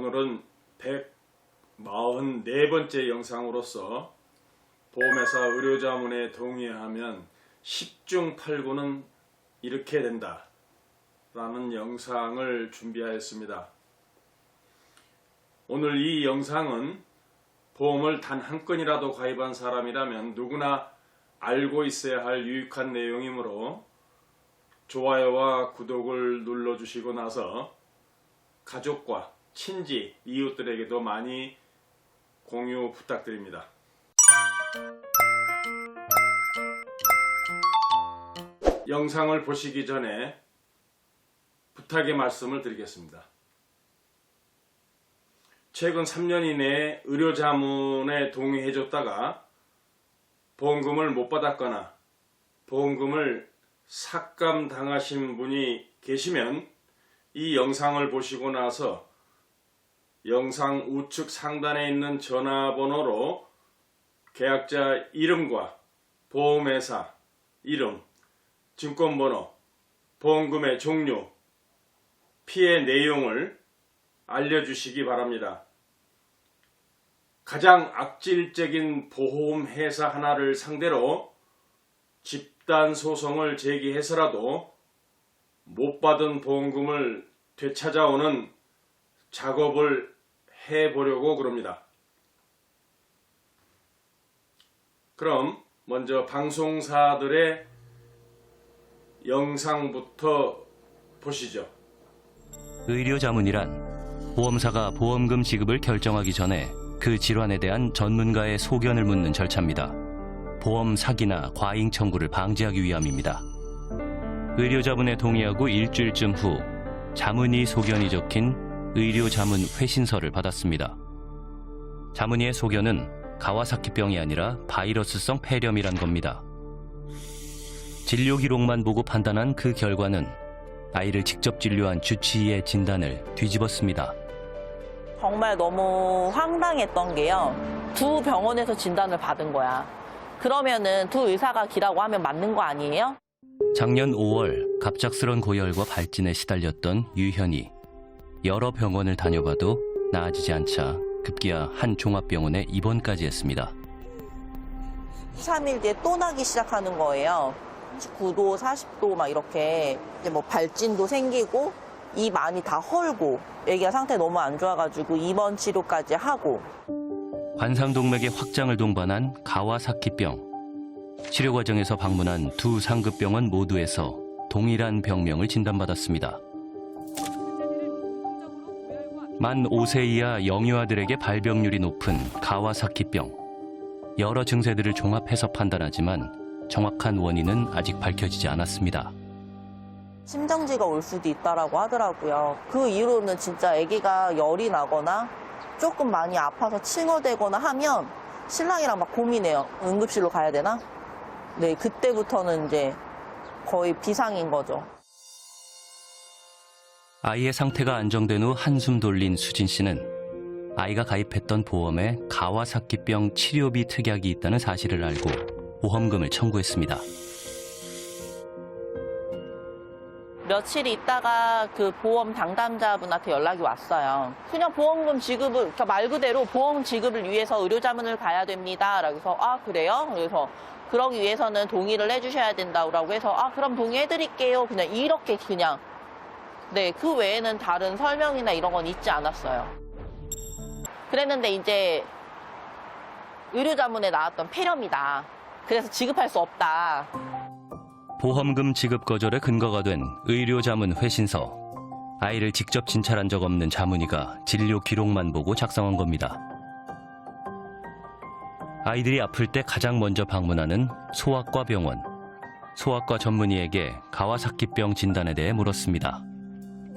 오늘은 144번째 영상으로서 보험회사 의료자문에 동의하면 10중 8구는 이렇게 된다 라는 영상을 준비하였습니다. 오늘 이 영상은 보험을 단 한 건이라도 가입한 사람이라면 누구나 알고 있어야 할 유익한 내용이므로 좋아요와 구독을 눌러주시고 나서 가족과 친지, 이웃들에게도 많이 공유 부탁드립니다. 영상을 보시기 전에 부탁의 말씀을 드리겠습니다. 최근 3년 이내에 의료자문에 동의해줬다가 보험금을 못 받았거나 보험금을 삭감당하신 분이 계시면 이 영상을 보시고 나서 영상 우측 상단에 있는 전화번호로 계약자 이름과 보험회사 이름, 증권번호, 보험금의 종류, 피해 내용을 알려주시기 바랍니다. 가장 악질적인 보험회사 하나를 상대로 집단 소송을 제기해서라도 못 받은 보험금을 되찾아오는 작업을 해보려고 그럽니다. 그럼 먼저 방송사들의 영상부터 보시죠. 의료자문이란 보험사가 보험금 지급을 결정하기 전에 그 질환에 대한 전문가의 소견을 묻는 절차입니다. 보험 사기나 과잉 청구를 방지하기 위함입니다. 의료자문에 동의하고 일주일쯤 후 자문의 소견이 적힌 의료자문 회신서를 받았습니다. 자문의의 소견은 가와사키병이 아니라 바이러스성 폐렴이란 겁니다. 진료 기록만 보고 판단한 그 결과는 아이를 직접 진료한 주치의의 진단을 뒤집었습니다. 정말 너무 황당했던 게요. 두 병원에서 진단을 받은 거야. 그러면은 두 의사가 기라고 하면 맞는 거 아니에요? 작년 5월 갑작스런 고열과 발진에 시달렸던 유현이 여러 병원을 다녀봐도 나아지지 않자 급기야 한 종합병원에 입원까지 했습니다. 3일 뒤에 또 나기 시작하는 거예요. 39도, 40도 막 이렇게 이제 뭐 발진도 생기고 입 안이 다 헐고 애기가 상태 너무 안 좋아가지고 입원 치료까지 하고. 관상동맥의 확장을 동반한 가와사키병. 치료 과정에서 방문한 두 상급 병원 모두에서 동일한 병명을 진단받았습니다. 만 5세 이하 영유아들에게 발병률이 높은 가와사키병. 여러 증세들을 종합해서 판단하지만 정확한 원인은 아직 밝혀지지 않았습니다. 심정지가 올 수도 있다라고 하더라고요. 그 이후로는 진짜 아기가 열이 나거나 조금 많이 아파서 칭얼대거나 하면 신랑이랑 막 고민해요. 응급실로 가야 되나? 네, 그때부터는 이제 거의 비상인 거죠. 아이의 상태가 안정된 후 한숨 돌린 수진 씨는 아이가 가입했던 보험에 가와사키병 치료비 특약이 있다는 사실을 알고 보험금을 청구했습니다. 며칠 있다가 그 보험 담당자분한테 연락이 왔어요. 그냥 보험금 지급을, 그러니까 말 그대로 보험 지급을 위해서 의료자문을 가야 됩니다. 라고 해서, 아, 그래요? 그래서, 그러기 위해서는 동의를 해주셔야 된다고 해서, 아, 그럼 동의해드릴게요. 그냥 이렇게 그냥. 네, 그 외에는 다른 설명이나 이런 건 있지 않았어요. 그랬는데 이제 의료자문에 나왔던 폐렴이다. 그래서 지급할 수 없다. 보험금 지급 거절의 근거가 된 의료자문 회신서. 아이를 직접 진찰한 적 없는 자문의가 진료 기록만 보고 작성한 겁니다. 아이들이 아플 때 가장 먼저 방문하는 소아과 병원. 소아과 전문의에게 가와사키병 진단에 대해 물었습니다.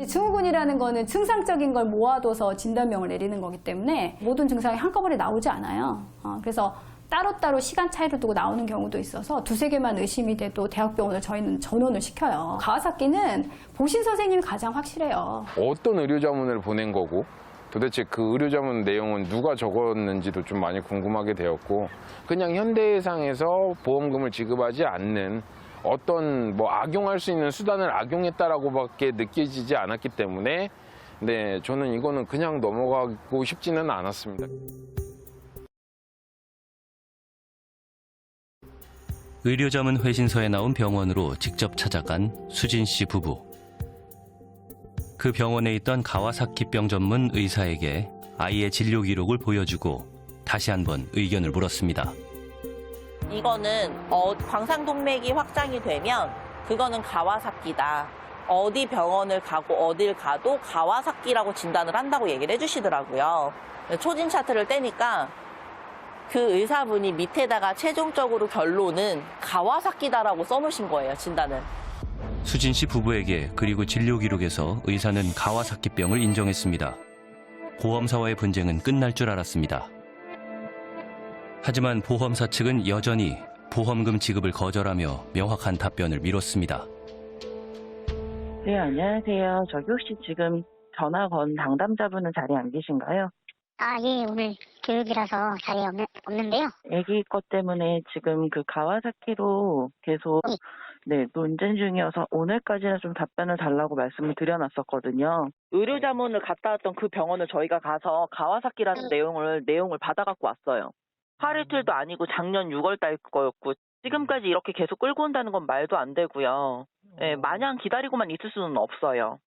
증후군이라는 거는 증상적인 걸 모아둬서 진단명을 내리는 거기 때문에 모든 증상이 한꺼번에 나오지 않아요. 그래서 따로따로 시간 차이를 두고 나오는 경우도 있어서 두세 개만 의심이 돼도 대학병원을 저희는 전원을 시켜요. 가와사키는 보신 선생님이 가장 확실해요. 어떤 의료자문을 보낸 거고 도대체 그 의료자문 내용은 누가 적었는지도 좀 많이 궁금하게 되었고, 그냥 현대해상에서 보험금을 지급하지 않는 어떤 뭐 악용할 수 있는 수단을 악용했다라고밖에 느껴지지 않았기 때문에 네, 저는 이거는 그냥 넘어가고 싶지는 않았습니다. 의료자문 회신서에 나온 병원으로 직접 찾아간 수진 씨 부부. 그 병원에 있던 가와사키병 전문 의사에게 아이의 진료 기록을 보여주고 다시 한번 의견을 물었습니다. 이거는 광상동맥이 확장이 되면 그거는 가와사키다. 어디 병원을 가고 어딜 가도 가와사키라고 진단을 한다고 얘기를 해주시더라고요. 초진 차트를 떼니까 그 의사분이 밑에다가 최종적으로 결론은 가와사키다라고 써놓으신 거예요, 진단을. 수진 씨 부부에게 그리고 진료 기록에서 의사는 가와사키병을 인정했습니다. 보험사와의 분쟁은 끝날 줄 알았습니다. 하지만 보험사 측은 여전히 보험금 지급을 거절하며 명확한 답변을 미뤘습니다. 네, 안녕하세요. 저기 혹시 지금 전화 건 당담자분은 자리에 안 계신가요? 아, 예, 오늘 교육이라서 자리에 없는데요. 아기 것 때문에 지금 그 가와사키로 계속 네, 논쟁 중이어서 오늘까지는 좀 답변을 달라고 말씀을 드려놨었거든요. 의료자문을 갔다 왔던 그 병원을 저희가 가서 가와사키라는 내용을 받아갖고 왔어요. 하루 이틀도 아니고 작년 6월 달 거였고 지금까지 이렇게 계속 끌고 온다는 건 말도 안 되고요. 네, 마냥 기다리고만 있을 수는 없어요.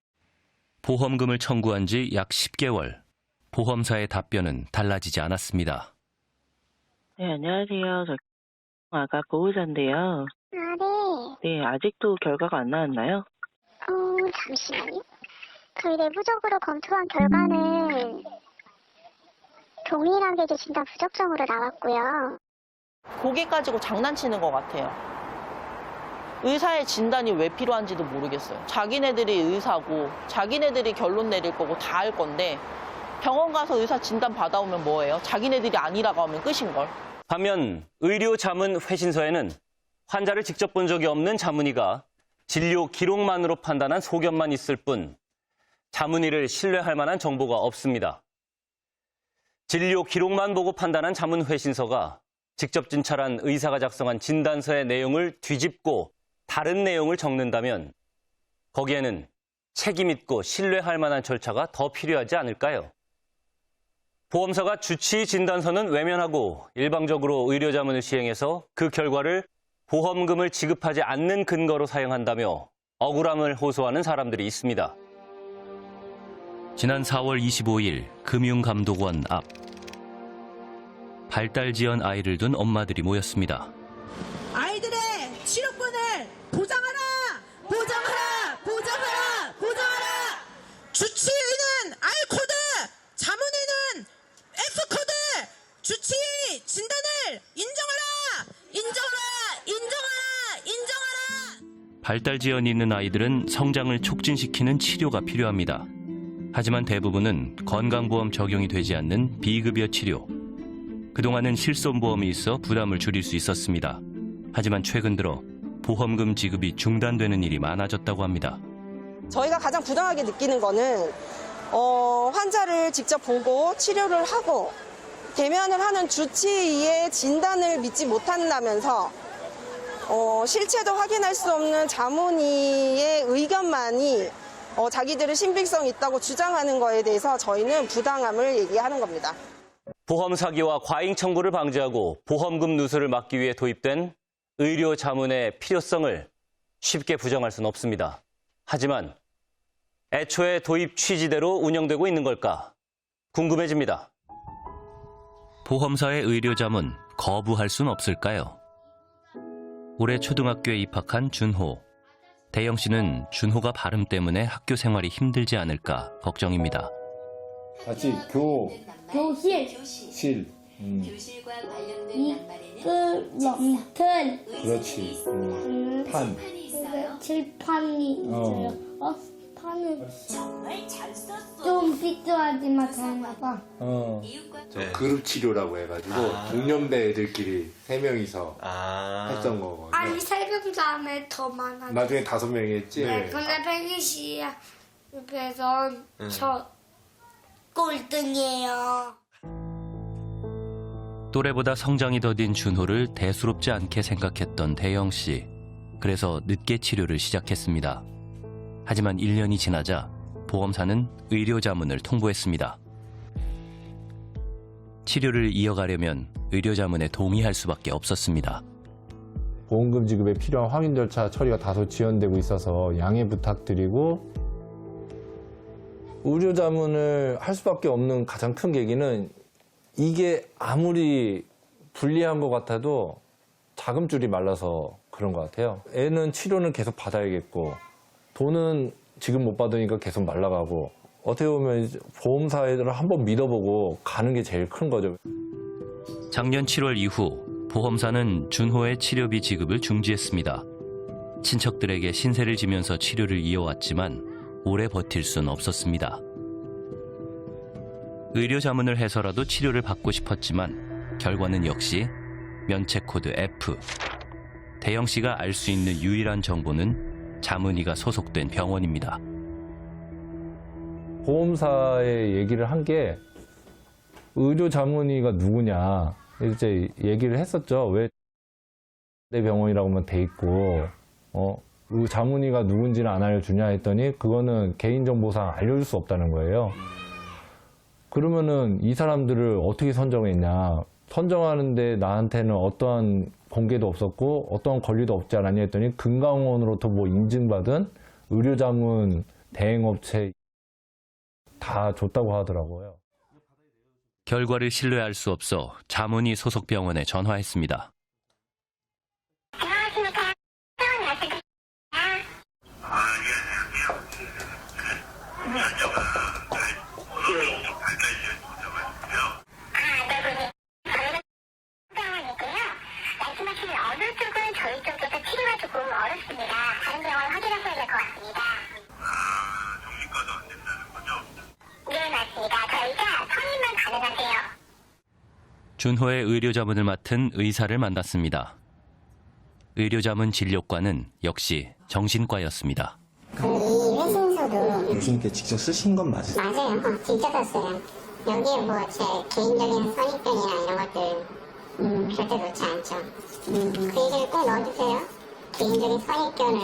보험금을 청구한 지 약 10개월. 보험사의 답변은 달라지지 않았습니다. 네, 안녕하세요. 저 아가 보호자인데요. 아, 네. 네, 아직도 결과가 안 나왔나요? 잠시만요. 저희 내부적으로 검토한 결과는 동일하게 진단 부적정으로 나왔고요. 고개 가지고 장난치는 것 같아요. 의사의 진단이 왜 필요한지도 모르겠어요. 자기네들이 의사고 자기네들이 결론 내릴 거고 다 할 건데 병원 가서 의사 진단 받아오면 뭐예요? 자기네들이 아니라고 하면 끝인걸. 반면 의료 자문 회신서에는 환자를 직접 본 적이 없는 자문의가 진료 기록만으로 판단한 소견만 있을 뿐 자문의를 신뢰할 만한 정보가 없습니다. 진료 기록만 보고 판단한 자문 회신서가 직접 진찰한 의사가 작성한 진단서의 내용을 뒤집고 다른 내용을 적는다면 거기에는 책임 있고 신뢰할 만한 절차가 더 필요하지 않을까요? 보험사가 주치의 진단서는 외면하고 일방적으로 의료자문을 시행해서 그 결과를 보험금을 지급하지 않는 근거로 사용한다며 억울함을 호소하는 사람들이 있습니다. 지난 4월 25일 금융감독원 앞. 발달지연 아이를 둔 엄마들이 모였습니다. 아이들의 치료권을 보장하라! 보장하라! 보장하라! 보장하라! 주치의는 R코드! 자문의는 X코드! 주치의 진단을 인정하라! 인정하라! 인정하라! 인정하라! 발달지연이 있는 아이들은 성장을 촉진시키는 치료가 필요합니다. 하지만 대부분은 건강보험 적용이 되지 않는 비급여 치료. 그동안은 실손보험이 있어 부담을 줄일 수 있었습니다. 하지만 최근 들어 보험금 지급이 중단되는 일이 많아졌다고 합니다. 저희가 가장 부당하게 느끼는 거는 환자를 직접 보고 치료를 하고 대면을 하는 주치의의 진단을 믿지 못한다면서 실체도 확인할 수 없는 자문의의 의견만이 자기들의 신빙성이 있다고 주장하는 거에 대해서 저희는 부당함을 얘기하는 겁니다. 보험 사기와 과잉 청구를 방지하고 보험금 누수를 막기 위해 도입된 의료 자문의 필요성을 쉽게 부정할 수는 없습니다. 하지만 애초에 도입 취지대로 운영되고 있는 걸까 궁금해집니다. 보험사의 의료 자문 거부할 수는 없을까요? 올해 초등학교에 입학한 준호. 대영 씨는 준호가 발음 때문에 학교 생활이 힘들지 않을까 걱정입니다. 같이 교실 이끌럼틀 그렇지 판 칠판이 있어요. 판은 좀 삐뚤하지만 그런가 봐. 그룹 치료라고 해가지고 동년배 애들끼리 3명이서 했던 거거든요. 아니 3명 다음에 더 많아. 나중에 5명이 했지. 네, 근데 백희 씨야 그래서 저 꼴등이에요. 또래보다 성장이 더딘 준호를 대수롭지 않게 생각했던 대영 씨. 그래서 늦게 치료를 시작했습니다. 하지만 1년이 지나자 보험사는 의료자문을 통보했습니다. 치료를 이어가려면 의료자문에 동의할 수밖에 없었습니다. 보험금 지급에 필요한 확인 절차 처리가 다소 지연되고 있어서 양해 부탁드리고, 의료자문을 할 수밖에 없는 가장 큰 계기는 이게 아무리 불리한 것 같아도 자금줄이 말라서 그런 것 같아요. 애는 치료는 계속 받아야겠고 돈은 지금 못 받으니까 계속 말라가고, 어떻게 보면 보험사를 한번 믿어보고 가는 게 제일 큰 거죠. 작년 7월 이후 보험사는 준호의 치료비 지급을 중지했습니다. 친척들에게 신세를 지면서 치료를 이어왔지만 오래 버틸 수는 없었습니다. 의료자문을 해서라도 치료를 받고 싶었지만 결과는 역시 면책코드 F. 대영 씨가 알 수 있는 유일한 정보는 자문이가 소속된 병원입니다. 보험사에 얘기를 한 게 의료 자문의가 누구냐 이제 얘기를 했었죠. 왜 내 병원이라고만 돼 있고 그 자문의가 누군지는 안 알려주냐 했더니 그거는 개인정보상 알려줄 수 없다는 거예요. 그러면은 이 사람들을 어떻게 선정했냐, 선정하는데 나한테는 어떠한 공개도 없었고 어떠한 권리도 없지 않았냐 했더니 금강원으로부터 뭐 인증받은 의료자문 대행업체 다 줬다고 하더라고요. 결과를 신뢰할 수 없어 자문이 소속 병원에 전화했습니다. 어느 쪽은 저희 쪽에서 치료가 조금 어렵습니다. 다른 병원 확인하셔야 될 것 같습니다. 정신과도 안 된다는 거죠? 네, 맞습니다. 저희가 선임만 가능하세요. 준호의 의료자문을 맡은 의사를 만났습니다. 의료자문 진료과는 역시 정신과였습니다. 이 회신서도 교수님께 직접 쓰신 건 맞으세요? 맞아요. 진짜 썼어요. 여기에 뭐 제 개인적인 선입견이나 이런 것들 절대 놓지 않죠. 그 얘기를 꼭 넣어주세요. 개인적인 선입견을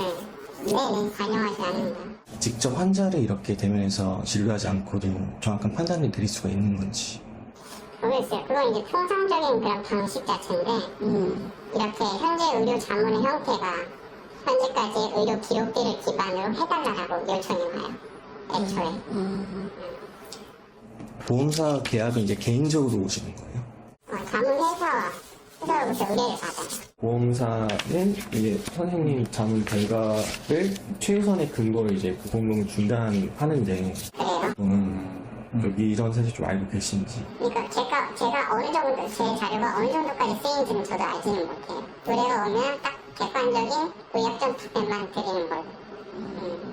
반영하지 않는다. 직접 환자를 이렇게 대면해서 진료하지 않고도 정확한 판단을 내릴 수가 있는 건지. 모르겠어요. 그건 이제 통상적인 그런 방식 자체인데 이렇게 현재 의료 자문의 형태가 현재까지 의료 기록들을 기반으로 해달라고 요청이 와요. 애초에. 보험사 계약은 이제 개인적으로 오시는 거예요? 자문해서 회사로부터 의뢰를 받아요. 보험사는 이제 선생님 자문 결과를 최우선의 근거로 이제 보험금을 중단하는데 여기 이런 사실 좀 알고 계신지. 그러니까 제가 어느 정도 제 자료가 어느 정도까지 쓰인지는 저도 알지는 못해요. 의뢰가 오면 딱 객관적인 의학적 답변만 드리는 걸로.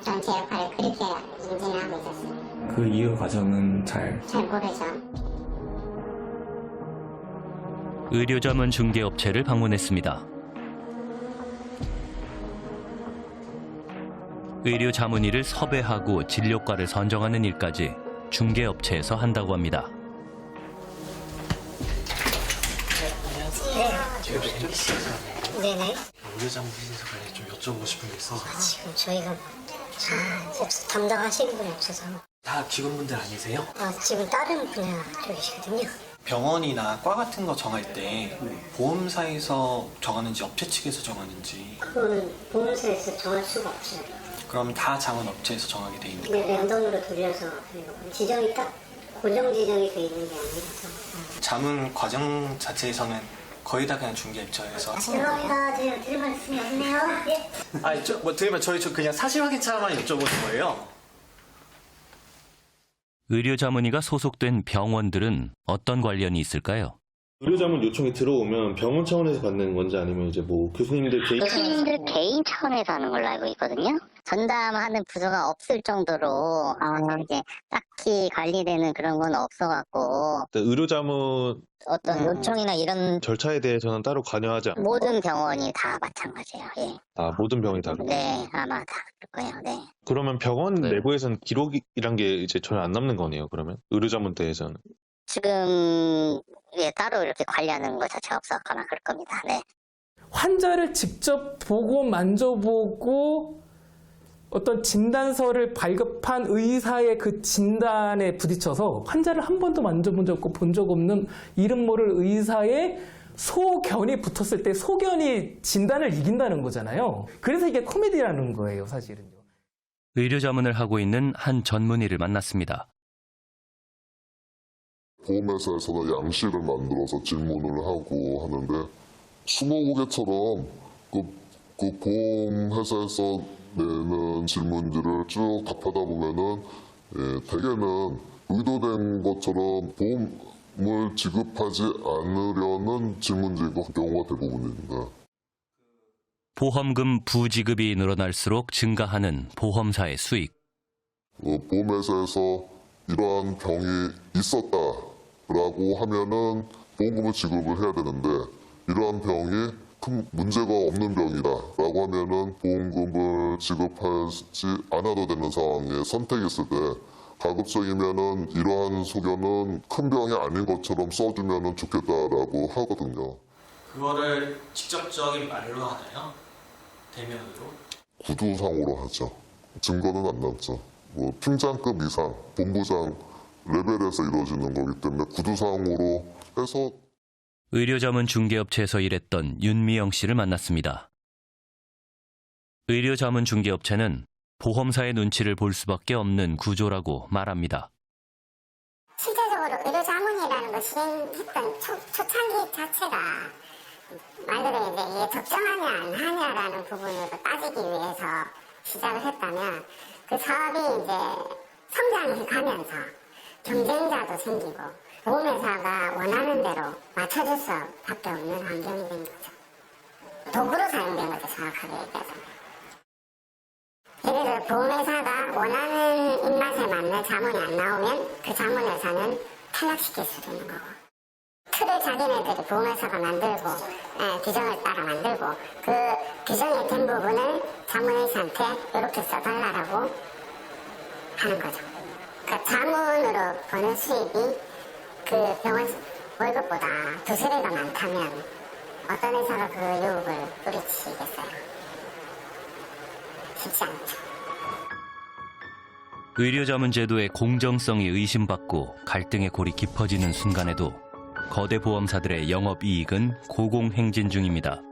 전 제 역할을 그렇게 인지는 하고 있었어요. 그 이후 과정은 잘 모르죠. 의료자문 중개업체를 방문했습니다. 의료자문의를 섭외하고 진료과를 선정하는 일까지 중개업체에서 한다고 합니다. 네네. 의료자문 비즈니스 관련 좀 여쭤보고 싶은 게 있어서. 지금 저희가 담당하시는 분이 없어서. 다 직원분들 아니세요? 지금 다른 분야 쪽이시거든요. 병원이나 과 같은 거 정할 때 보험사에서 정하는지 업체 측에서 정하는지. 그거는 보험사에서 정할 수가 없어요. 그럼 다 자문 업체에서 정하게 돼 있는 거예요? 네, 랜덤으로 돌려서 지정이 딱 고정 지정이 돼 있는 게 아니라서. 자문 과정 자체에서는 거의 다 그냥 중개업체에서. 죄송합니다. 제가 드릴 말씀이 없네요. 예. 아니, 들으면 저희 그냥 사실 확인차만 여쭤보는 거예요. 의료자문의가 소속된 병원들은 어떤 관련이 있을까요? 의료자문 요청이 들어오면 병원 차원에서 받는 건지 아니면 이제 뭐 교수님들 개인 차원에서 하는 걸로 알고 있거든요. 전담하는 부서가 없을 정도로 이제 딱히 관리되는 그런 건 없어갖고 의료자문 어떤 요청이나 이런 절차에 대해서는 따로 관여하지 않고 모든 병원이 다 마찬가지예요. 예. 모든 병원이 다 네, 아마 다 그럴 거예요. 네. 그러면 병원 내부에서는 기록이란 게 이제 전혀 안 남는 거네요. 그러면 의료자문 때에서는 지금 따로 이렇게 관리하는 것 자체가 없었거나 그럴 겁니다. 네. 환자를 직접 보고 만져보고 어떤 진단서를 발급한 의사의 그 진단에 부딪혀서 환자를 한 번도 만져본 적 없고 본 적 없는 이름 모를 의사의 소견이 붙었을 때 소견이 진단을 이긴다는 거잖아요. 그래서 이게 코미디라는 거예요, 사실은요. 의료 자문을 하고 있는 한 전문의를 만났습니다. 보험회사에서는 양식을 만들어서 질문을 하고 하는데 스무고개처럼 그 보험회사에서 내는 질문지를 쭉 답하다 보면은 대개는 의도된 것처럼 보험을 지급하지 않으려는 질문지가 경우가 대부분입니다. 보험금 부지급이 늘어날수록 증가하는 보험사의 수익. 보험회사에서 이러한 병이 있었다라고 하면은 보험금을 지급을 해야 되는데 이러한 병이 큰 문제가 없는 병이다라고 하면은 보험금을 지급하지 않아도 되는 상황에 선택이 있을 때 가급적이면은 이러한 소견은 큰 병이 아닌 것처럼 써주면은 좋겠다라고 하거든요. 그거를 직접적인 말로 하나요? 대면으로? 구두상으로 하죠. 증거는 안 남죠. 팀장급 이상, 본부장 레벨에서 이루어지는 거기 때문에 구두상으로 해서. 의료 자문 중개업체에서 일했던 윤미영 씨를 만났습니다. 의료 자문 중개업체는 보험사의 눈치를 볼 수밖에 없는 구조라고 말합니다. 실제적으로 의료 자문이라는 걸 시행했던 초창기 자체가 말 그대로 이제 이게 적정하냐 안 하냐라는 부분으로 따지기 위해서 시작을 했다면 그 사업이 이제 성장해 가면서 경쟁자도 생기고 보험회사가 원하는 대로 맞춰줄 수밖에 없는 환경이 된 거죠. 도구로 사용된 거죠, 정확하게 얘기해서. 예를 들어 보험회사가 원하는 입맛에 맞는 자문이 안 나오면 그 자문회사는 탈락시킬 수도 있는 거고. 틀을 자기네들이 보험회사가 만들고 규정을 따라 만들고 그 규정이 된 부분을 자문회사한테 이렇게 써달라고 하는 거죠. 그러니까 자문으로 버는 수입이 그 병원 월급보다 2~3배가 많다면 어떤 회사가 그 유혹을 뿌리치겠어요? 쉽지 않죠. 의료 자문 제도의 공정성이 의심받고 갈등의 골이 깊어지는 순간에도 거대 보험사들의 영업이익은 고공행진 중입니다.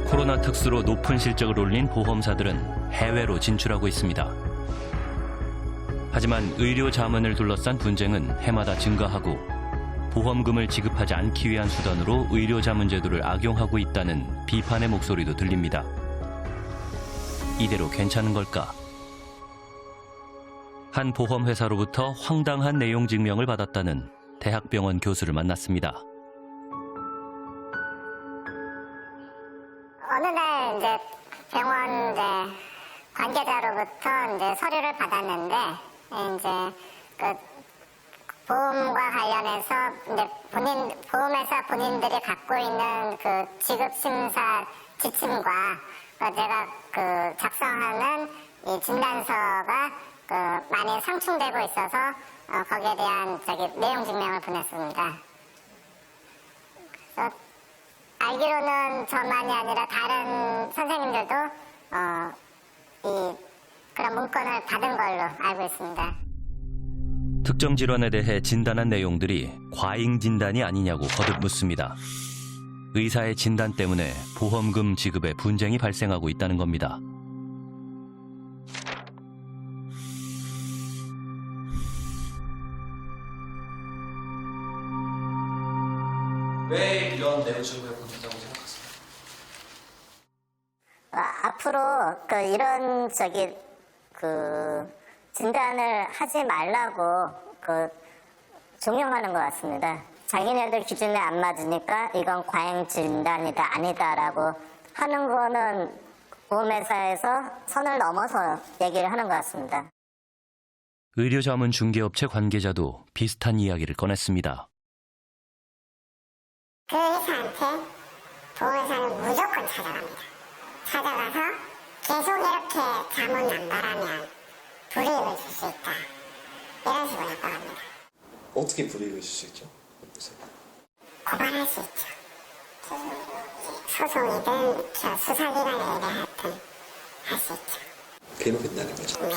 코로나 특수로 높은 실적을 올린 보험사들은 해외로 진출하고 있습니다. 하지만 의료 자문을 둘러싼 분쟁은 해마다 증가하고 보험금을 지급하지 않기 위한 수단으로 의료 자문 제도를 악용하고 있다는 비판의 목소리도 들립니다. 이대로 괜찮은 걸까? 한 보험회사로부터 황당한 내용 증명을 받았다는 대학병원 교수를 만났습니다. 어느 날 이제 병원 이제 관계자로부터 이제 서류를 받았는데 이제 그 보험과 관련해서 이제 보험회사 본인들이 갖고 있는 그 지급 심사 지침과 제가 그 작성하는 이 진단서가 그 많이 상충되고 있어서 거기에 대한 내용 증명을 보냈습니다. 그래서 알기로는 저만이 아니라 다른 선생님들도 그런 문건을 받은 걸로 알고 있습니다. 특정 질환에 대해 진단한 내용들이 과잉 진단이 아니냐고 거듭 묻습니다. 의사의 진단 때문에 보험금 지급에 분쟁이 발생하고 있다는 겁니다. 왜 이런 내용 증명을 보낸다고 생각하세요? 앞으로 이런 진단을 하지 말라고 종용하는 것 같습니다. 자기네들 기준에 안 맞으니까 이건 과잉 진단이다 아니다라고 하는 거는 보험회사에서 선을 넘어서 얘기를 하는 것 같습니다. 의료자문 중개업체 관계자도 비슷한 이야기를 꺼냈습니다. 그 회사한테 보험회사는 무조건 찾아갑니다. 찾아가서 계속 이렇게 자문 남발하면 불이익을 줄 수 있다. 이런 식으로 협박합니다. 어떻게 불이익을 줄 수 있죠? 고발할 수 있죠. 소송이든 수사기관에 의뢰하든 할 수 있죠. 괴롭힌다는 거죠? 네.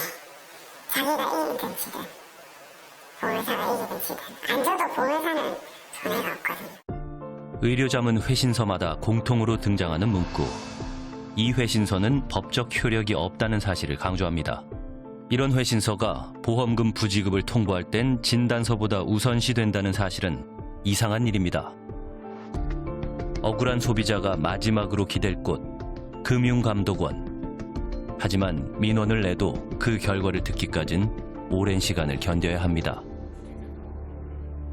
자기가 이기든 지든 보험회사가 이기든 지든 안 줘도 보험회사는 손해가 없거든요. 의료자문 회신서마다 공통으로 등장하는 문구. 이 회신서는 법적 효력이 없다는 사실을 강조합니다. 이런 회신서가 보험금 부지급을 통보할 땐 진단서보다 우선시된다는 사실은 이상한 일입니다. 억울한 소비자가 마지막으로 기댈 곳, 금융감독원. 하지만 민원을 내도 그 결과를 듣기까진 오랜 시간을 견뎌야 합니다.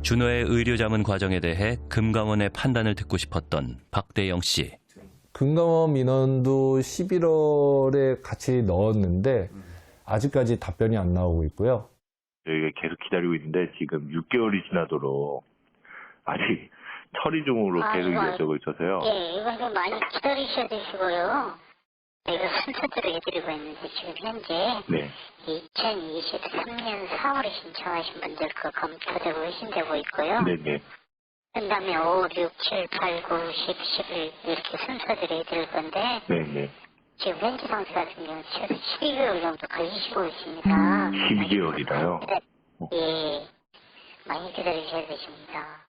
준호의 의료자문 과정에 대해 금감원의 판단을 듣고 싶었던 박대영 씨. 금감원 민원도 11월에 같이 넣었는데 아직까지 답변이 안 나오고 있고요. 저희가 계속 기다리고 있는데 지금 6개월이 지나도록 아직 처리 중으로 계속 이어지고 있어서요. 예, 이건 좀 많이 기다리셔야 되시고요. 이거 순서대로 해드리고 있는데 지금 현재 2023년 4월에 신청하신 분들 그 검토되고 의심되고 있고요. 네네. 그 다음에 5, 6, 7, 8, 9, 10, 11 이렇게 순서대로 해드릴 건데 네네. 지금 현재 상태 같은 경우는 최소 12개월 정도 걸리시고 있습니다. 12개월이라요? 예, 많이 기다리셔야 되십니다.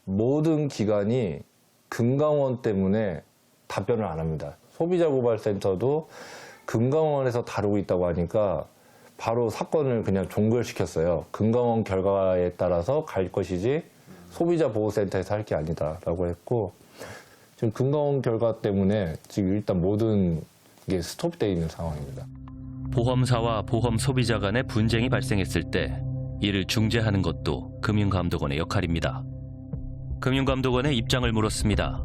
모든 기관이 금감원 때문에 답변을 안 합니다. 소비자고발센터도 금감원에서 다루고 있다고 하니까 바로 사건을 그냥 종결시켰어요. 금감원 결과에 따라서 갈 것이지 소비자보호센터에서 할 게 아니다라고 했고, 지금 금감원 결과 때문에 지금 일단 모든 게 스톱되어 있는 상황입니다. 보험사와 보험 소비자 간의 분쟁이 발생했을 때 이를 중재하는 것도 금융감독원의 역할입니다. 금융감독원의 입장을 물었습니다.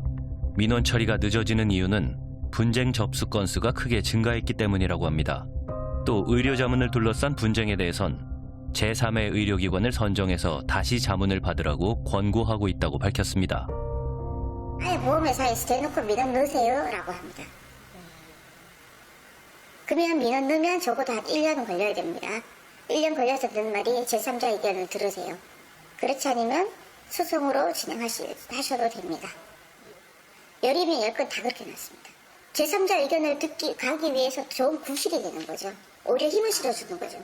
민원 처리가 늦어지는 이유는 분쟁 접수 건수가 크게 증가했기 때문이라고 합니다. 또 의료자문을 둘러싼 분쟁에 대해선 제3의 의료기관을 선정해서 다시 자문을 받으라고 권고하고 있다고 밝혔습니다. 아예 보험회사에서 대놓고 민원 넣으세요 라고 합니다. 그러면 민원 넣으면 적어도 한 1년은 걸려야 됩니다. 1년 걸려서 듣는 말이 제3자 의견을 들으세요. 그렇지 않으면 소송으로 진행하셔도 됩니다. 열이면 10건 다 그렇게 났습니다. 제3자 의견을 가기 위해서 좋은 구실이 되는 거죠. 오히려 힘을 실어주는 거죠.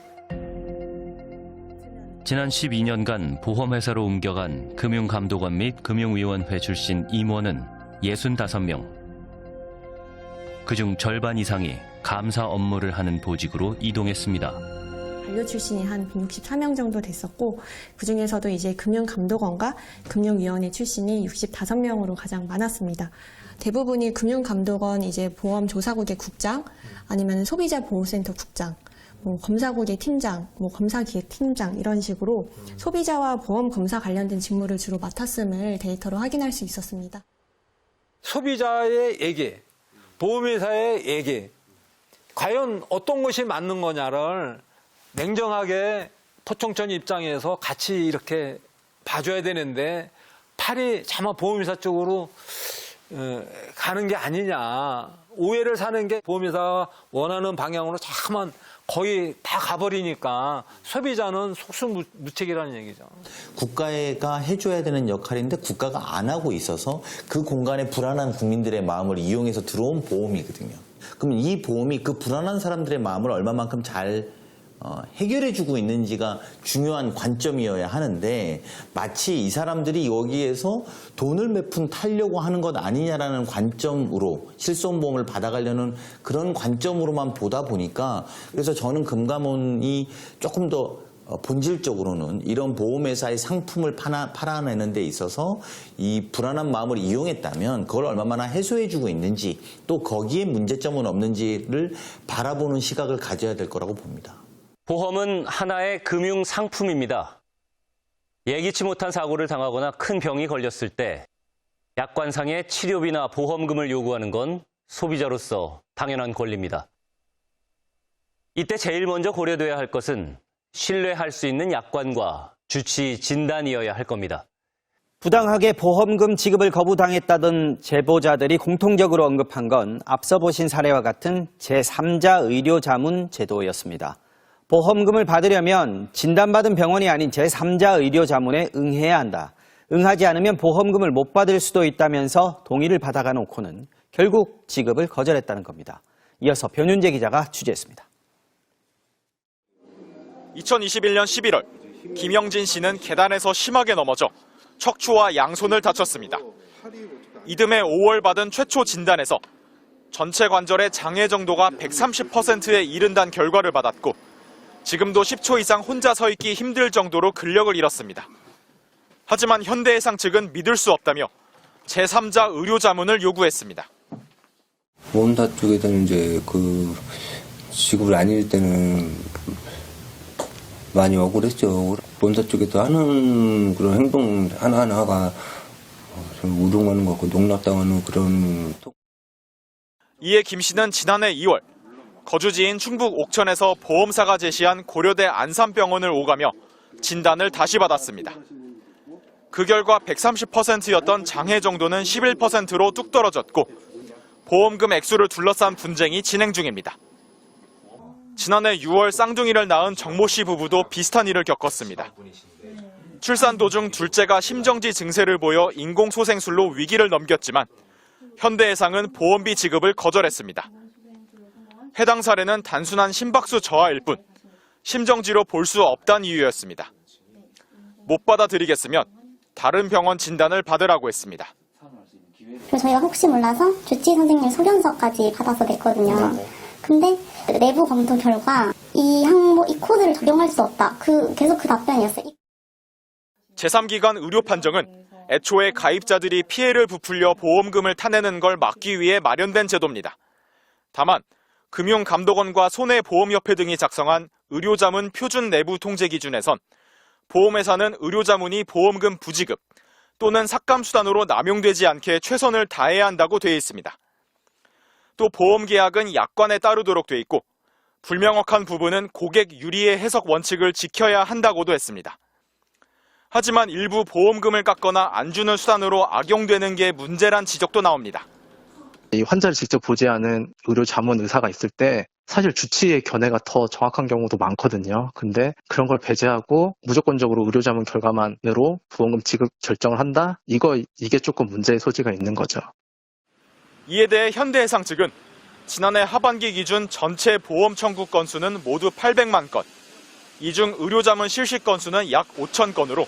지난 12년간 보험회사로 옮겨간 금융감독원 및 금융위원회 출신 임원은 65명. 그중 절반 이상이 감사 업무를 하는 보직으로 이동했습니다. 관료 출신이 한 164명 정도 됐었고, 그중에서도 이제 금융감독원과 금융위원회 출신이 65명으로 가장 많았습니다. 대부분이 금융감독원 이제 보험조사국의 국장, 아니면 소비자보호센터 국장, 검사국의 팀장, 검사기획팀장 이런 식으로 소비자와 보험 검사 관련된 직무를 주로 맡았음을 데이터로 확인할 수 있었습니다. 소비자의 얘기, 보험회사의 얘기, 과연 어떤 것이 맞는 거냐를 냉정하게 포청천 입장에서 같이 이렇게 봐줘야 되는데 팔이 차마 보험회사 쪽으로 가는 게 아니냐. 오해를 사는 게 보험회사가 원하는 방향으로 자꾸만 거의 다 가버리니까 소비자는 속수무책이라는 얘기죠. 국가가 해줘야 되는 역할인데 국가가 안 하고 있어서 그 공간에 불안한 국민들의 마음을 이용해서 들어온 보험이거든요. 그러면 이 보험이 그 불안한 사람들의 마음을 얼마만큼 잘 해결해주고 있는지가 중요한 관점이어야 하는데, 마치 이 사람들이 여기에서 돈을 몇 푼 타려고 하는 것 아니냐라는 관점으로 실손보험을 받아가려는 그런 관점으로만 보다 보니까, 그래서 저는 금감원이 조금 더 본질적으로는 이런 보험회사의 상품을 팔아내는 데 있어서 이 불안한 마음을 이용했다면 그걸 얼마나 해소해주고 있는지, 또 거기에 문제점은 없는지를 바라보는 시각을 가져야 될 거라고 봅니다. 보험은 하나의 금융 상품입니다. 예기치 못한 사고를 당하거나 큰 병이 걸렸을 때 약관상의 치료비나 보험금을 요구하는 건 소비자로서 당연한 권리입니다. 이때 제일 먼저 고려돼야 할 것은 신뢰할 수 있는 약관과 주치 진단이어야 할 겁니다. 부당하게 보험금 지급을 거부당했다던 제보자들이 공통적으로 언급한 건 앞서 보신 사례와 같은 제3자 의료자문 제도였습니다. 보험금을 받으려면 진단받은 병원이 아닌 제3자 의료자문에 응해야 한다. 응하지 않으면 보험금을 못 받을 수도 있다면서 동의를 받아가 놓고는 결국 지급을 거절했다는 겁니다. 이어서 변윤재 기자가 취재했습니다. 2021년 11월 김영진 씨는 계단에서 심하게 넘어져 척추와 양손을 다쳤습니다. 이듬해 5월 받은 최초 진단에서 전체 관절의 장애 정도가 130%에 이른다는 결과를 받았고 지금도 10초 이상 혼자 서 있기 힘들 정도로 근력을 잃었습니다. 하지만 현대해상 측은 믿을 수 없다며 제3자 의료자문을 요구했습니다. 보험사 쪽에서는 이제 지급을 안 해줄 때는 많이 억울했죠. 보험사 쪽에서 하는 그런 행동 하나하나가 좀 우롱하는 것 같고 농락당하는 그런. 이에 김 씨는 지난해 2월 거주지인 충북 옥천에서 보험사가 제시한 고려대 안산병원을 오가며 진단을 다시 받았습니다. 그 결과 130%였던 장애 정도는 11%로 뚝 떨어졌고 보험금 액수를 둘러싼 분쟁이 진행 중입니다. 지난해 6월 쌍둥이를 낳은 정모 씨 부부도 비슷한 일을 겪었습니다. 출산 도중 둘째가 심정지 증세를 보여 인공소생술로 위기를 넘겼지만 현대해상은 보험비 지급을 거절했습니다. 해당 사례는 단순한 심박수 저하일 뿐 심정지로 볼 수 없다는 이유였습니다. 못 받아들이겠으면 다른 병원 진단을 받으라고 했습니다. 그래서 저희가 혹시 몰라서 주치 선생님 소견서까지 받아서 냈거든요. 근데 내부 검토 결과 이 코드를 적용할 수 없다. 계속 그 답변이었어요. 제3기관 의료 판정은 애초에 가입자들이 피해를 부풀려 보험금을 타내는 걸 막기 위해 마련된 제도입니다. 다만 금융감독원과 손해보험협회 등이 작성한 의료자문 표준 내부 통제 기준에선 보험회사는 의료자문이 보험금 부지급 또는 삭감수단으로 남용되지 않게 최선을 다해야 한다고 되어 있습니다. 또 보험계약은 약관에 따르도록 돼 있고 불명확한 부분은 고객 유리의 해석 원칙을 지켜야 한다고도 했습니다. 하지만 일부 보험금을 깎거나 안 주는 수단으로 악용되는 게 문제란 지적도 나옵니다. 이 환자를 직접 보지 않은 의료 자문 의사가 있을 때 사실 주치의 견해가 더 정확한 경우도 많거든요. 근데 그런 걸 배제하고 무조건적으로 의료 자문 결과만으로 보험금 지급 결정을 한다? 이게 조금 문제의 소지가 있는 거죠. 이에 대해 현대해상 측은 지난해 하반기 기준 전체 보험 청구 건수는 모두 800만 건, 이 중 의료자문 실시 건수는 약 5천 건으로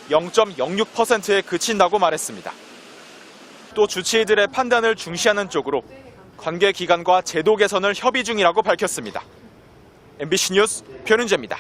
0.06%에 그친다고 말했습니다. 또 주치의들의 판단을 중시하는 쪽으로 관계 기관과 제도 개선을 협의 중이라고 밝혔습니다. MBC 뉴스 변윤재입니다.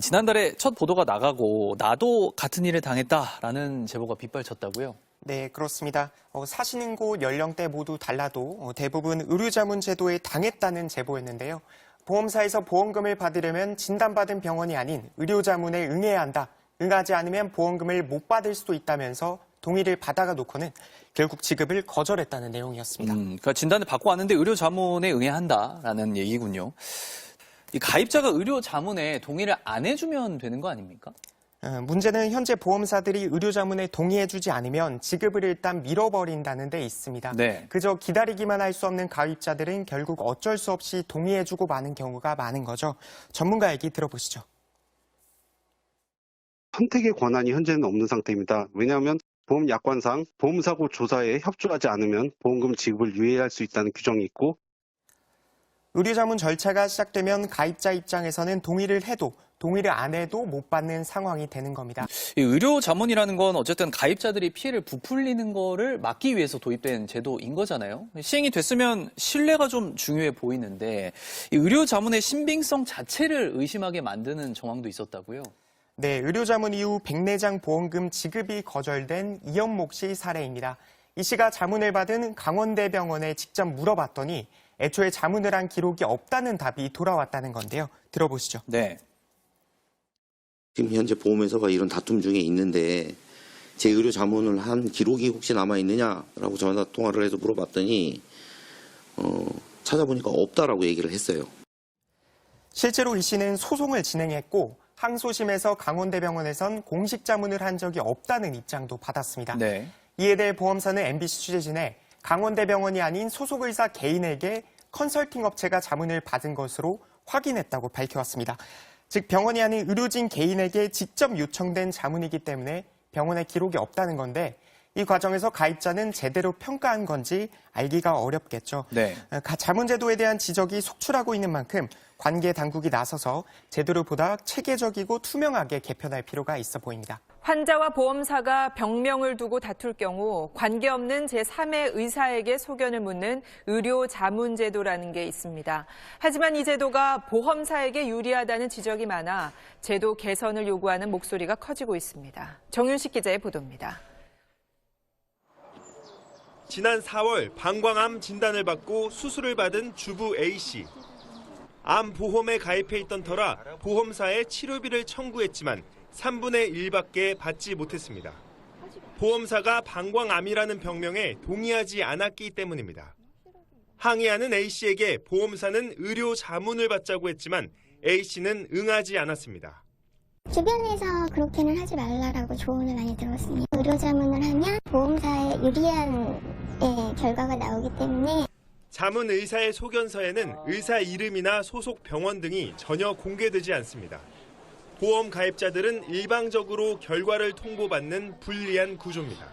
지난달에 첫 보도가 나가고 나도 같은 일을 당했다라는 제보가 빗발쳤다고요? 네, 그렇습니다. 사신 곳 연령대 모두 달라도 대부분 의료자문 제도에 당했다는 제보였는데요. 보험사에서 보험금을 받으려면 진단받은 병원이 아닌 의료자문에 응해야 한다. 응하지 않으면 보험금을 못 받을 수도 있다면서 동의를 받아가 놓고는 결국 지급을 거절했다는 내용이었습니다. 그러니까 진단을 받고 왔는데 의료자문에 응해야 한다라는 얘기군요. 이 가입자가 의료자문에 동의를 안 해주면 되는 거 아닙니까? 문제는 현재 보험사들이 의료자문에 동의해주지 않으면 지급을 일단 밀어버린다는 데 있습니다. 네. 그저 기다리기만 할 수 없는 가입자들은 결국 어쩔 수 없이 동의해주고 마는 경우가 많은 거죠. 전문가 얘기 들어보시죠. 선택의 권한이 현재는 없는 상태입니다. 왜냐하면 보험 약관상 보험사고 조사에 협조하지 않으면 보험금 지급을 유예할 수 있다는 규정이 있고, 의료자문 절차가 시작되면 가입자 입장에서는 동의를 해도 동의를 안 해도 못 받는 상황이 되는 겁니다. 이 의료자문이라는 건 어쨌든 가입자들이 피해를 부풀리는 거를 막기 위해서 도입된 제도인 거잖아요. 시행이 됐으면 신뢰가 좀 중요해 보이는데 이 의료자문의 신빙성 자체를 의심하게 만드는 정황도 있었다고요? 네, 의료자문 이후 백내장 보험금 지급이 거절된 이연목 씨 사례입니다. 이 씨가 자문을 받은 강원대병원에 직접 물어봤더니 애초에 자문을 한 기록이 없다는 답이 돌아왔다는 건데요. 들어보시죠. 네. 지금 현재 보험회사가 이런 다툼 중에 있는데 제 의료 자문을 한 기록이 혹시 남아 있느냐라고 전화 통화를 해서 물어봤더니 찾아보니까 없다라고 얘기를 했어요. 실제로 이 씨는 소송을 진행했고 항소심에서 강원대병원에선 공식 자문을 한 적이 없다는 입장도 받았습니다. 네. 이에 대해 보험사는 MBC 취재진에 강원대병원이 아닌 소속의사 개인에게 컨설팅 업체가 자문을 받은 것으로 확인했다고 밝혀왔습니다. 즉 병원이 아닌 의료진 개인에게 직접 요청된 자문이기 때문에 병원에 기록이 없다는 건데 이 과정에서 가입자는 제대로 평가한 건지 알기가 어렵겠죠. 네. 자문제도에 대한 지적이 속출하고 있는 만큼 관계 당국이 나서서 제도를 보다 체계적이고 투명하게 개편할 필요가 있어 보입니다. 환자와 보험사가 병명을 두고 다툴 경우 관계없는 제3의 의사에게 소견을 묻는 의료 자문 제도라는 게 있습니다. 하지만 이 제도가 보험사에게 유리하다는 지적이 많아 제도 개선을 요구하는 목소리가 커지고 있습니다. 정윤식 기자의 보도입니다. 지난 4월 방광암 진단을 받고 수술을 받은 주부 A씨. 암 보험에 가입해 있던 터라 보험사에 치료비를 청구했지만 3분의 1밖에 받지 못했습니다. 보험사가 방광암이라는 병명에 동의하지 않았기 때문입니다. 항의하는 A씨에게 보험사는 의료 자문을 받자고 했지만 A씨는 응하지 않았습니다. 주변에서 그렇게는 하지 말라라고 조언을 많이 들었습니다. 의료 자문을 하면 보험사에 유리한 결과가 나오기 때문에 자문 의사의 소견서에는 의사 이름이나 소속 병원 등이 전혀 공개되지 않습니다. 보험 가입자들은 일방적으로 결과를 통보받는 불리한 구조입니다.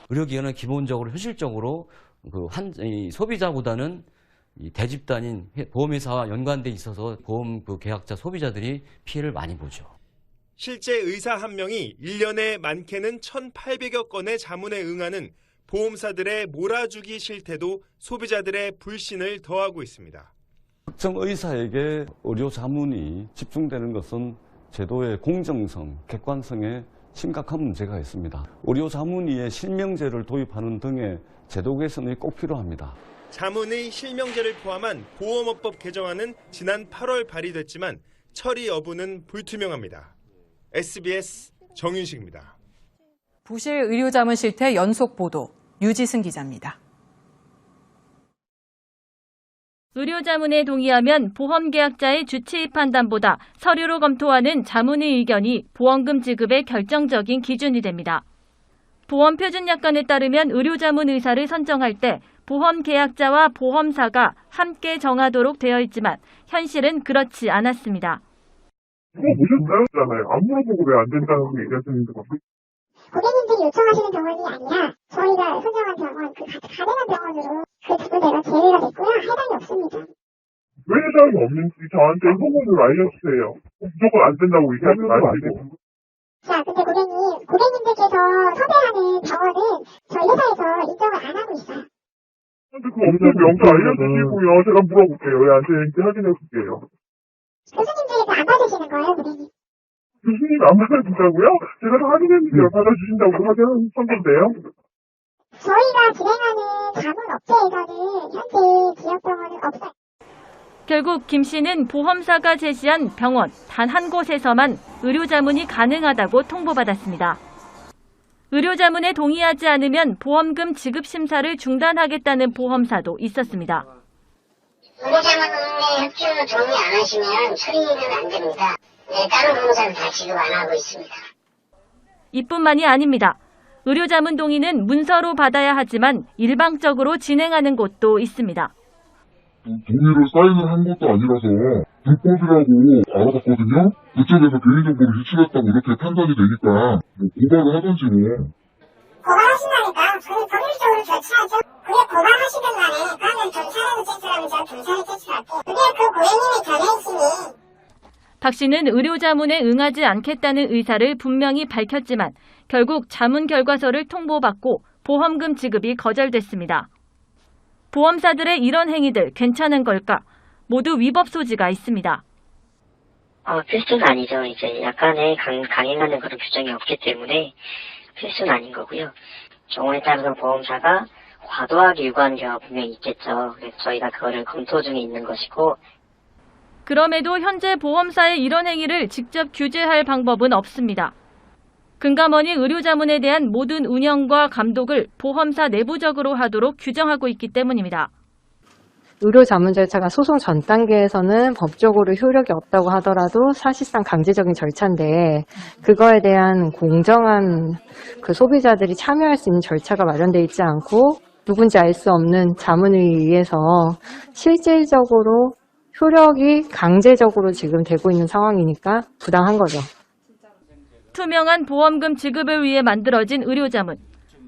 의료기관은 기본적으로 현실적으로 소비자보다는 대집단인 보험회사와 연관돼 있어서 보험 계약자 소비자들이 피해를 많이 보죠. 실제 의사 한 명이 1년에 많게는 1,800여 건의 자문에 응하는 보험사들의 몰아주기 실태도 소비자들의 불신을 더하고 있습니다. 특정 의사에게 의료 자문이 집중되는 것은 제도의 공정성, 객관성에 심각한 문제가 있습니다. 의료 자문위에 실명제를 도입하는 등의 제도 개선이 꼭 필요합니다. 자문의 실명제를 포함한 보험업법 개정안은 지난 8월 발의됐지만 처리 여부는 불투명합니다. SBS 정윤식입니다. 부실 의료자문 실태 연속 보도 유지승 기자입니다. 의료자문에 동의하면 보험계약자의 주치의 판단보다 서류로 검토하는 자문의 의견이 보험금 지급의 결정적인 기준이 됩니다. 보험표준약관에 따르면 의료자문 의사를 선정할 때 보험계약자와 보험사가 함께 정하도록 되어 있지만 현실은 그렇지 않았습니다. 이거 보셨나요? 안 물어보고 왜 안 된다고 얘기하시는 것 같아요. 고객님들이 요청하시는 병원이 아니라 저희가 선정한 병원, 가능한 병원으로 그 제도대로 제외가 됐고요. 해당이 없습니다. 왜 해당이 없는지 저한테 소문을 알려주세요. 무조건 안 된다고 얘기하지 마시고. 자, 근데 고객님들께서 섭외하는 병원은 저희 회사에서 인정을 안 하고 있어요. 근데 그 업체 명도 알려주시고요. 제가 물어볼게요. 왜 안 되는지 확인해 볼게요. 교수님들께서 안 받으시는 거예요, 고객님? 교수님 안 받아준다고요? 제가 다 확인했는데 받아주신다고 확인한 건데요. 저희가 진행하는 자문 업체에서는 현재 지역병원은 없어요. 결국 김 씨는 보험사가 제시한 병원 단 한 곳에서만 의료자문이 가능하다고 통보받았습니다. 의료자문에 동의하지 않으면 보험금 지급 심사를 중단하겠다는 보험사도 있었습니다. 의료자문에 협조 동의 안 하시면 처리는 안 됩니다. 네, 다른 보험사는 다 지급 안 하고 있습니다. 이뿐만이 아닙니다. 의료자문 동의는 문서로 받아야 하지만 일방적으로 진행하는 곳도 있습니다. 동의를 사인을 한 것도 아니라서 불법이라고 알아봤거든요. 그쪽에서 개인정보를 유출했다고 이렇게 판단이 되니까 고발을 하든지 뭐. 고발하신다니까 법률적으로 조치하죠. 그게 고발하시든 간에 그러면 경찰에서 제출하면 제가 경찰에 제출할게요. 그게 그 고객님의 견해이시니. 박 씨는 의료자문에 응하지 않겠다는 의사를 분명히 밝혔지만 결국 자문 결과서를 통보받고 보험금 지급이 거절됐습니다. 보험사들의 이런 행위들 괜찮은 걸까? 모두 위법 소지가 있습니다. 필수는 아니죠. 이제 약간의 강행하는 그런 규정이 없기 때문에 필수는 아닌 거고요. 경우에 따라서 보험사가 과도하게 요구하는 경우가 분명히 있겠죠. 그래서 저희가 그거를 검토 중에 있는 것이고. 그럼에도 현재 보험사의 이런 행위를 직접 규제할 방법은 없습니다. 금감원이 의료자문에 대한 모든 운영과 감독을 보험사 내부적으로 하도록 규정하고 있기 때문입니다. 의료 자문 절차가 소송 전 단계에서는 법적으로 효력이 없다고 하더라도 사실상 강제적인 절차인데 그거에 대한 공정한 그 소비자들이 참여할 수 있는 절차가 마련되어 있지 않고 누군지 알 수 없는 자문에 의해서 실질적으로 효력이 강제적으로 지금 되고 있는 상황이니까 부당한 거죠. 투명한 보험금 지급을 위해 만들어진 의료자문.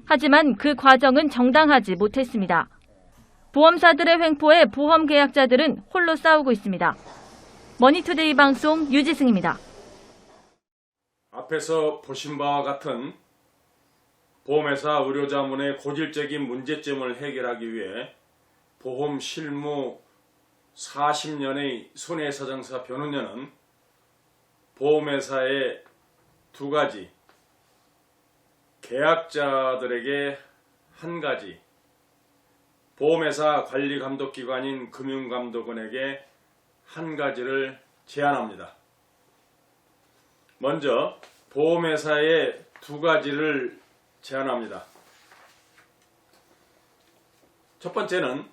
하지만 그 과정은 정당하지 못했습니다. 보험사들의 횡포에 보험 계약자들은 홀로 싸우고 있습니다. 머니투데이 방송 유지승입니다. 앞에서 보신 바와 같은 보험회사 의료자문의 고질적인 문제점을 해결하기 위해 보험 실무 40년의 손해사정사 변호인은 보험회사의 두 가지, 계약자들에게 한 가지, 보험회사 관리감독기관인 금융감독원에게 한 가지를 제안합니다. 먼저 보험회사의 두 가지를 제안합니다. 첫 번째는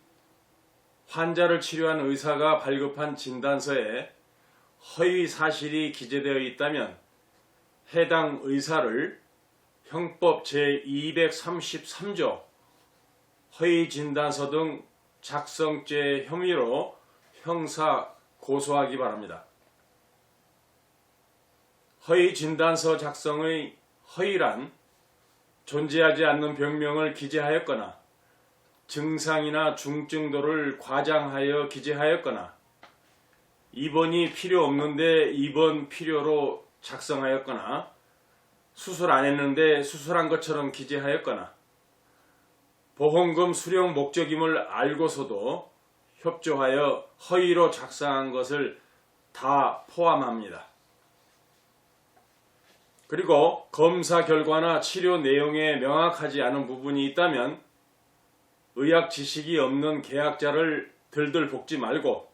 환자를 치료한 의사가 발급한 진단서에 허위 사실이 기재되어 있다면 해당 의사를 형법 제233조 허위 진단서 등 작성죄 혐의로 형사 고소하기 바랍니다. 허위 진단서 작성의 허위란 존재하지 않는 병명을 기재하였거나 증상이나 중증도를 과장하여 기재하였거나 입원이 필요 없는데 입원 필요로 작성하였거나 수술 안 했는데 수술한 것처럼 기재하였거나 보험금 수령 목적임을 알고서도 협조하여 허위로 작성한 것을 다 포함합니다. 그리고 검사 결과나 치료 내용에 명확하지 않은 부분이 있다면 의학 지식이 없는 계약자를 들들 볶지 말고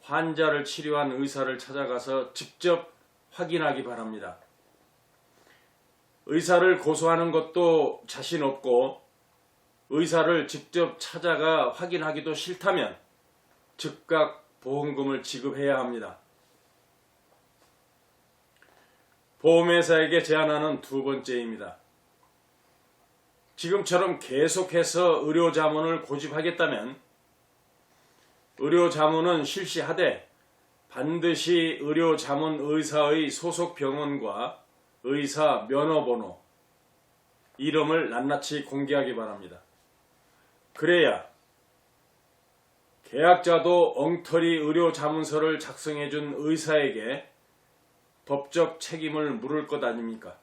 환자를 치료한 의사를 찾아가서 직접 확인하기 바랍니다. 의사를 고소하는 것도 자신 없고 의사를 직접 찾아가 확인하기도 싫다면 즉각 보험금을 지급해야 합니다. 보험회사에게 제안하는 두 번째입니다. 지금처럼 계속해서 의료자문을 고집하겠다면 의료자문은 실시하되 반드시 의료자문 의사의 소속 병원과 의사 면허번호, 이름을 낱낱이 공개하기 바랍니다. 그래야 계약자도 엉터리 의료자문서를 작성해준 의사에게 법적 책임을 물을 것 아닙니까?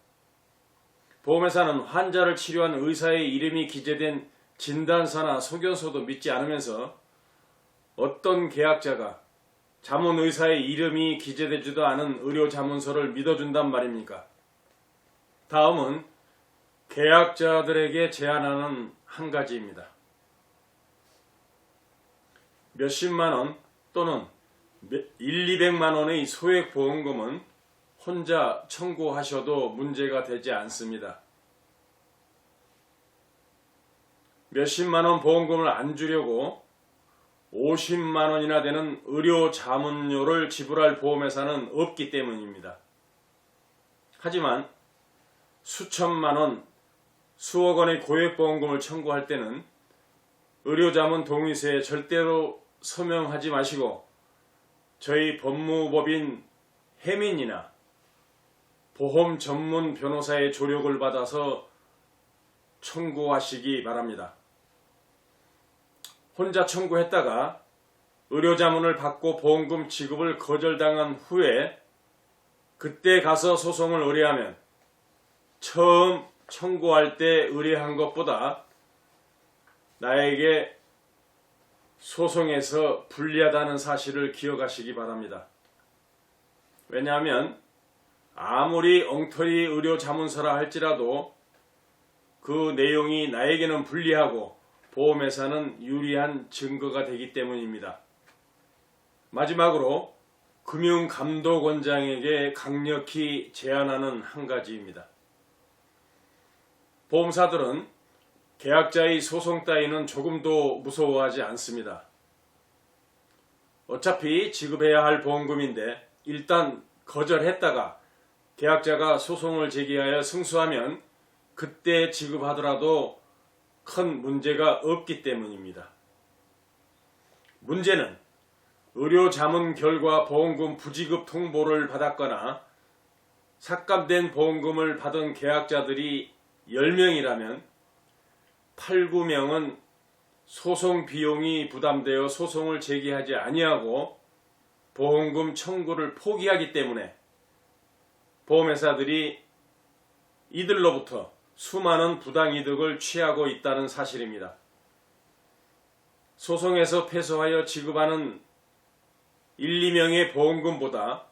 보험회사는 환자를 치료한 의사의 이름이 기재된 진단서나 소견서도 믿지 않으면서 어떤 계약자가 자문의사의 이름이 기재되지도 않은 의료자문서를 믿어준단 말입니까? 다음은 계약자들에게 제안하는 한 가지입니다. 몇십만 원 또는 200만 원의 소액 보험금은 혼자 청구하셔도 문제가 되지 않습니다. 몇십만 원 보험금을 안 주려고 50만 원이나 되는 의료 자문료를 지불할 보험회사는 없기 때문입니다. 하지만 수천만 원, 수억 원의 고액보험금을 청구할 때는 의료자문 동의서에 절대로 서명하지 마시고 저희 법무법인 해민이나 보험 전문 변호사의 조력을 받아서 청구하시기 바랍니다. 혼자 청구했다가 의료자문을 받고 보험금 지급을 거절당한 후에 그때 가서 소송을 의뢰하면 처음 청구할 때 의뢰한 것보다 나에게 소송에서 불리하다는 사실을 기억하시기 바랍니다. 왜냐하면 아무리 엉터리 의료 자문서라 할지라도 그 내용이 나에게는 불리하고 보험회사는 유리한 증거가 되기 때문입니다. 마지막으로 금융감독원장에게 강력히 제안하는 한 가지입니다. 보험사들은 계약자의 소송 따위는 조금도 무서워하지 않습니다. 어차피 지급해야 할 보험금인데 일단 거절했다가 계약자가 소송을 제기하여 승소하면 그때 지급하더라도 큰 문제가 없기 때문입니다. 문제는 의료자문 결과 보험금 부지급 통보를 받았거나 삭감된 보험금을 받은 계약자들이 10명이라면 8, 9명은 소송 비용이 부담되어 소송을 제기하지 아니하고 보험금 청구를 포기하기 때문에 보험회사들이 이들로부터 수많은 부당이득을 취하고 있다는 사실입니다. 소송에서 패소하여 지급하는 1, 2명의 보험금보다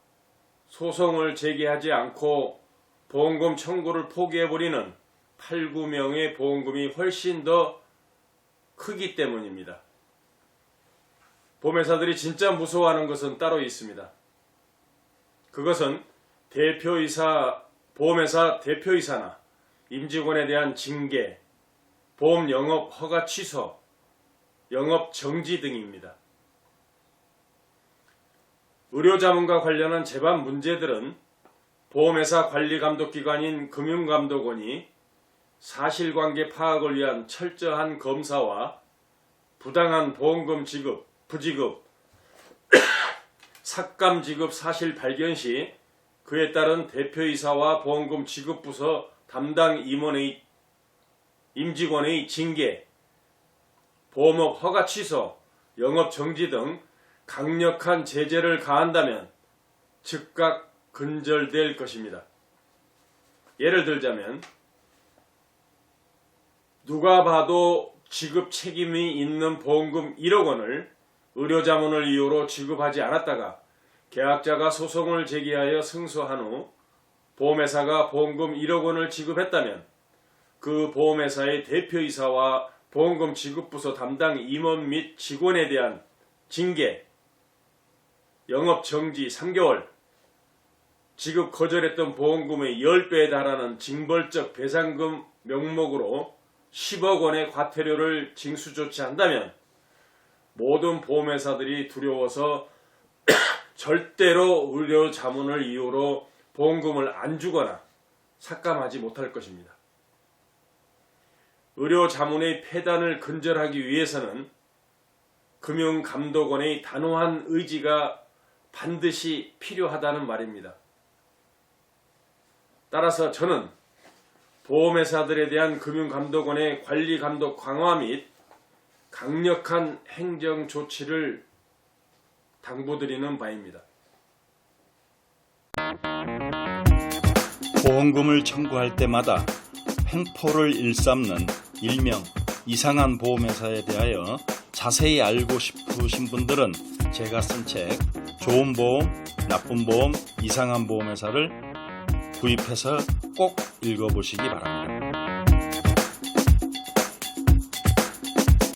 소송을 제기하지 않고 보험금 청구를 포기해버리는 8, 9명의 보험금이 훨씬 더 크기 때문입니다. 보험회사들이 진짜 무서워하는 것은 따로 있습니다. 그것은 보험회사 대표이사나 임직원에 대한 징계, 보험 영업 허가 취소, 영업 정지 등입니다. 의료자문과 관련한 재반 문제들은 보험회사 관리감독기관인 금융감독원이 사실관계 파악을 위한 철저한 검사와 부당한 보험금 지급, 부지급, 삭감 지급 사실 발견 시 그에 따른 대표이사와 보험금 지급부서 담당 임직원의 징계, 보험업 허가 취소, 영업 정지 등 강력한 제재를 가한다면 즉각 근절될 것입니다. 예를 들자면 누가 봐도 지급 책임이 있는 보험금 1억 원을 의료자문을 이유로 지급하지 않았다가 계약자가 소송을 제기하여 승소한 후 보험회사가 보험금 1억 원을 지급했다면 그 보험회사의 대표이사와 보험금 지급부서 담당 임원 및 직원에 대한 징계, 영업정지 3개월, 지급 거절했던 보험금의 10배에 달하는 징벌적 배상금 명목으로 10억 원의 과태료를 징수 조치한다면 모든 보험회사들이 두려워서 절대로 의료자문을 이유로 보험금을 안 주거나 삭감하지 못할 것입니다. 의료자문의 폐단을 근절하기 위해서는 금융감독원의 단호한 의지가 반드시 필요하다는 말입니다. 따라서 저는 보험회사들에 대한 금융감독원의 관리감독 강화 및 강력한 행정 조치를 당부드리는 바입니다. 보험금을 청구할 때마다 횡포를 일삼는 일명 이상한 보험회사에 대하여 자세히 알고 싶으신 분들은 제가 쓴 책 좋은 보험, 나쁜 보험, 이상한 보험회사를 구입해서 꼭 읽어보시기 바랍니다.